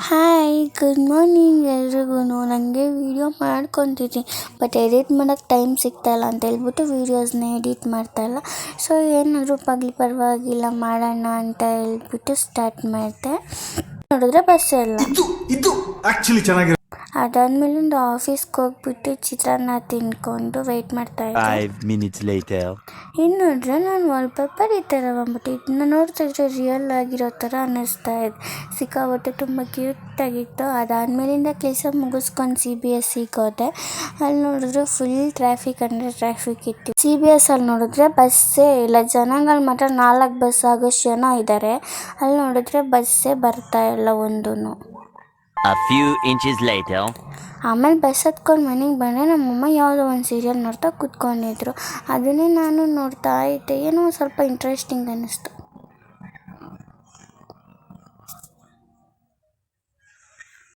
Hi good morning ಎಲ್ರಿಗೂ. ನನಗೆ video ಮಾಡ್ಕೊತಿದ್ದೀನಿ, but edit ಮಾಡೋಕ್ಕೆ ಟೈಮ್ ಸಿಗ್ತಾಯಿಲ್ಲ ಅಂತ ಹೇಳ್ಬಿಟ್ಟು ವೀಡಿಯೋಸ್ನ ಎಡಿಟ್ ಮಾಡ್ತಾಯಿಲ್ಲ. ಸೊ ಏನಾದರೂ ಪರವಾಗಿಲ್ಲ ಮಾಡೋಣ ಅಂತ ಹೇಳ್ಬಿಟ್ಟು ಸ್ಟಾರ್ಟ್ ಮಾಡಿದೆ. ನೋಡಿದ್ರೆ ಬಸ್ ಎಲ್ಲ ಅದಾದ್ಮೇಲಿಂದ ಆಫೀಸ್ಗೆ ಹೋಗ್ಬಿಟ್ಟು ಚಿತ್ರಾನ್ನ ತಿನ್ಕೊಂಡು ವೆಯ್ಟ್ ಮಾಡ್ತಾಯಿದ್ದೆ. 5 minutes later. ಇನ್ನು ನೋಡಿದ್ರೆ ನಾನು ವಾಲ್ಪೇಪರ್ ಈ ಥರ ಬಂದ್ಬಿಟ್ಟು ಇದನ್ನ ನೋಡ್ತಾ ಇದ್ರೆ ರಿಯಲ್ ಆಗಿರೋ ಥರ ಅನ್ನಿಸ್ತಾ ಇದೆ. ಸಿಕ್ಕಾಬಿಟ್ಟು ತುಂಬ ಕ್ಯೂಟಾಗಿತ್ತು. ಅದಾದಮೇಲಿಂದ ಕೆಲಸ ಮುಗಿಸ್ಕೊಂಡು CBSEಗೆ ಹೋದೆ. ಅಲ್ಲಿ ನೋಡಿದ್ರೆ ಫುಲ್ ಟ್ರಾಫಿಕ್ ಅಂದರೆ ಟ್ರಾಫಿಕ್ ಇತ್ತು. CBS ಅಲ್ಲಿ ನೋಡಿದ್ರೆ ಬಸ್ಸೇ ಇಲ್ಲ, ಜನಗಳು ಮಾತ್ರ 4 ಬಸ್ ಆಗೋಷ್ಟು ಜನ ಇದ್ದಾರೆ. ಅಲ್ಲಿ ನೋಡಿದ್ರೆ ಬಸ್ಸೇ ಬರ್ತಾ ಇಲ್ಲ ಒಂದೂ. A few inches later. ಆಮೇಲೆ ಬಸ್ ಹತ್ಕೊಂಡು ಮನೆಗೆ ಬಂದರೆ ನಮ್ಮಮ್ಮ ಯಾವುದೋ ಒಂದು ಸೀರಿಯಲ್ ನೋಡ್ತಾ ಕೂತ್ಕೊಂಡಿದ್ರು. ಅದನ್ನೇ ನಾನು ನೋಡ್ತಾ ಇದ್ದೆ. ಏನೋ ಸ್ವಲ್ಪ ಇಂಟ್ರೆಸ್ಟಿಂಗ್ ಅನ್ನಿಸ್ತು.